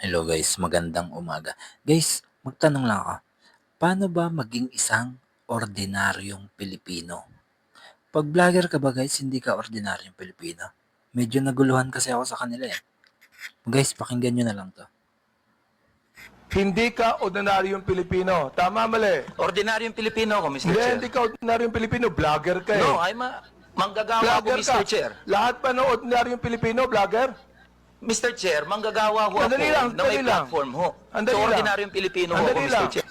Hello guys, magandang umaga. Guys, magtanong lang ako. Paano ba maging isang ordinaryong Pilipino? Pag vlogger ka ba guys, hindi ka ordinaryong Pilipino? Medyo naguluhan kasi ako sa kanila eh. Guys, pakinggan nyo na lang to. Hindi ka ordinaryong Pilipino. Tama, mali? Ordinaryong Pilipino ako, Mr. Hindi, Chair. hindi ka ordinaryong Pilipino. Vlogger ka eh. No, manggagawa ako, Vlogger Mr. Chair. Lahat pa ng ordinaryong Pilipino, vlogger? Mr. Chair, manggagawa ho ako Andali lang, na may andali lang. platform ho. Andali So, lang. ordinaryong Pilipino ho ako, Andali Mr. lang. Chair.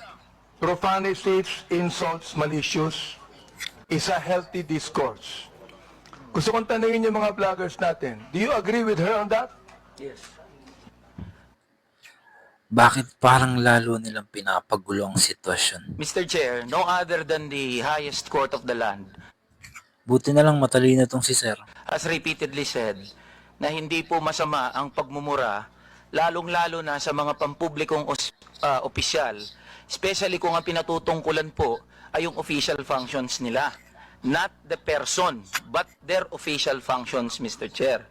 Profanities, insults, malicious is a healthy discourse. Gusto kong tanungin yung mga vloggers natin. Do you agree with her on that? Yes. Bakit parang lalo nilang pinapagulo ang sitwasyon? Mr. Chair, no other than the highest court of the land Buti na lang matalino tong si Sir. has repeatedly said na hindi po masama ang pagmumura, lalong-lalo na sa mga pampublikong opisyal, especially kung ang pinatutungkulan po ay yung official functions nila. Not the person, but their official functions, Mr. Chair.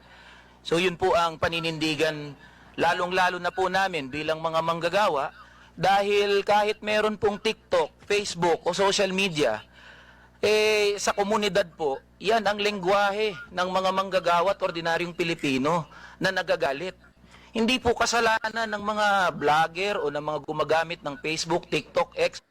So yun po ang paninindigan, lalong-lalo na po namin bilang mga manggagawa, dahil kahit meron pong TikTok, Facebook o social media, sa komunidad po, yan ang lengguwahe ng mga manggagawa at ordinaryong Pilipino na nagagalit. Hindi po kasalanan ng mga vlogger o ng mga gumagamit ng Facebook, TikTok, X,